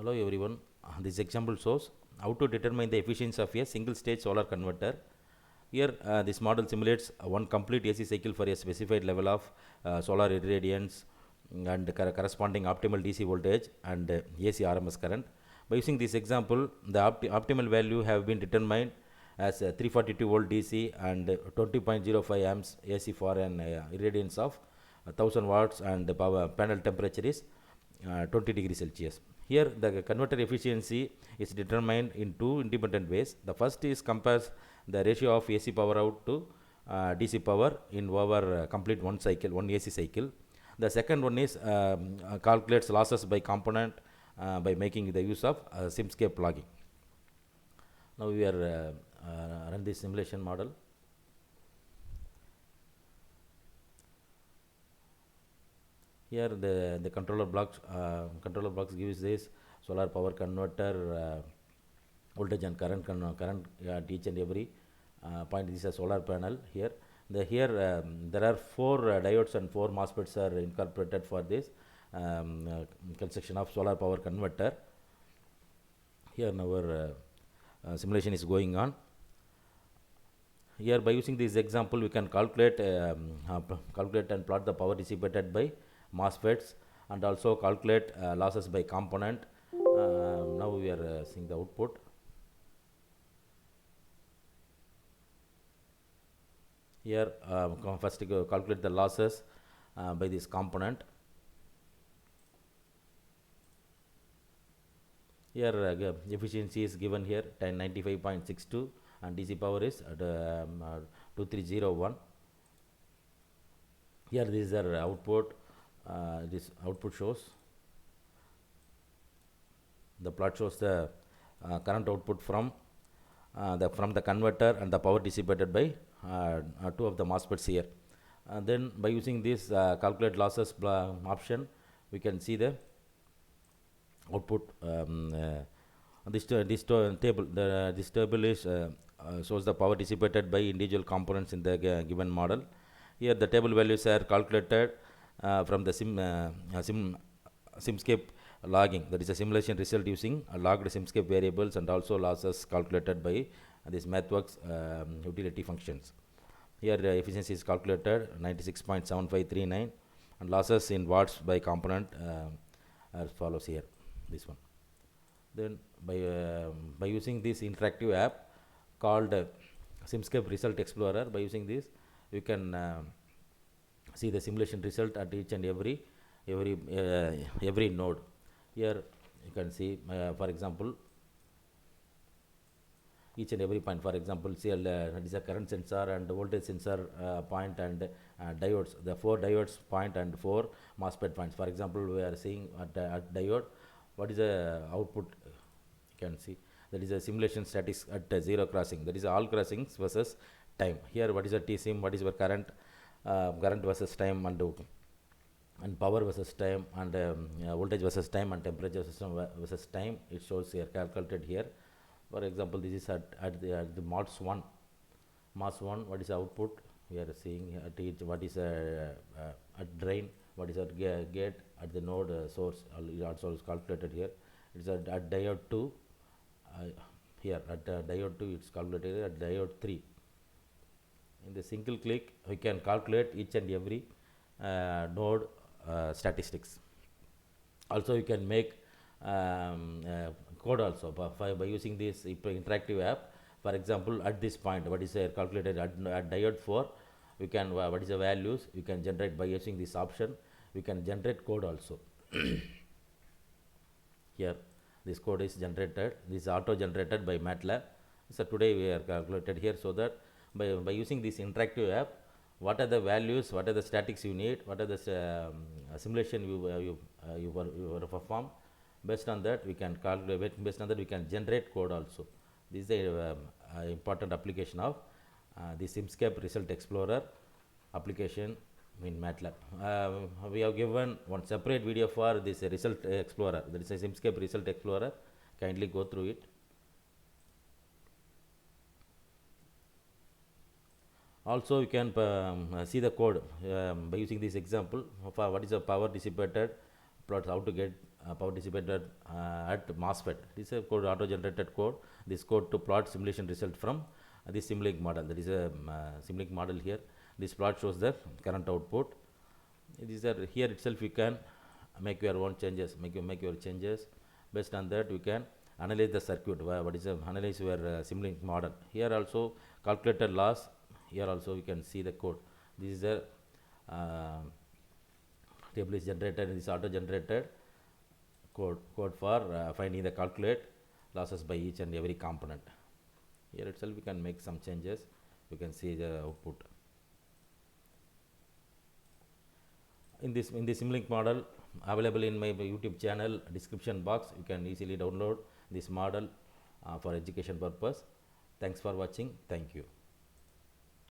Hello everyone. This example shows how to determine the efficiency of a single stage solar converter. Here this model simulates one complete AC cycle for a specified level of solar irradiance and corresponding optimal DC voltage and AC RMS current. By using this example, the optimal value have been determined as 342 volt DC and 20.05 amps AC for an irradiance of 1000 watts, and the power panel temperature is 20 degrees Celsius. Here the converter efficiency is determined in two independent ways. The first is compares the ratio of AC power out to DC power in over complete one AC cycle. The second one is calculates losses by component by making the use of Simscape logging. Now we are run this simulation model. Here the controller blocks gives this solar power converter voltage and current at each and every point. This is a solar panel. Here there are 4 diodes and 4 MOSFETs are incorporated for this construction of solar power converter. Here our simulation is going on. Here by using this example we can calculate and plot the power dissipated by MOSFETs and also calculate losses by component. Now we are seeing the output. Here first calculate the losses by this component. Here efficiency is given here 1095.62 and DC power is at 2301. Here these are output. This output shows the plot shows the current output from the converter and the power dissipated by 2 of the MOSFETs here. Then by using this calculate losses option, we can see the output. This table is shows the power dissipated by individual components in the given model. Here the table values are calculated from the Simscape logging. That is a simulation result using logged Simscape variables and also losses calculated by this MathWorks utility functions. Here efficiency is calculated 96.7539 and losses in watts by component as follows here. This one. Then by using this interactive app called Simscape Result Explorer, by using this you can see the simulation result at each and every node. Here you can see for example each and every point. For example, see it is a current sensor and voltage sensor point and diodes. The 4 diodes point and 4 MOSFET points. For example, we are seeing at diode what is the output. You can see that is a simulation statics at 0 crossing. That is all crossings versus time. Here what is a T-sim, what is your current versus time and power versus time and voltage versus time and temperature system versus time. It shows here calculated here. For example, this is at the MOS 1. What is the output? We are seeing at each what is at drain, what is at gate, at the node source. It also is calculated here. It is at diode 2. Here at diode 2 it's calculated at diode 3. In the single click we can calculate each and every node statistics. Also you can make code also by using this interactive app. For example, at this point what is calculated at diode 4, we can what is the values you can generate by using this option. We can generate code also. Here this code is generated, this is auto generated by Matlab. So today we are calculated here, so that by using this interactive app, what are the values, what are the statics you need, what are the simulation you perform. Based on that we can calculate, based on that we can generate code also. This is the important application of the Simscape Result Explorer application in Matlab. We have given one separate video for this Result Explorer, that is a Simscape Result Explorer. Kindly go through it. Also you can see the code by using this example for what is the power dissipated, plots how to get power dissipated at MOSFET. This is a code, auto generated code. This code to plot simulation result from this Simulink model. That is a Simulink model here. This plot shows the current output. These are here itself you can make your own changes, make your changes. Based on that you can analyze the circuit. What is analyze your Simulink model. Here also calculated loss. Here also you can see the code. This is a table is generated. This auto generated code for finding the calculate losses by each and every component. Here itself we can make some changes. You can see the output. In this Simulink model available in my YouTube channel description box, you can easily download this model for education purpose. Thanks for watching. Thank you.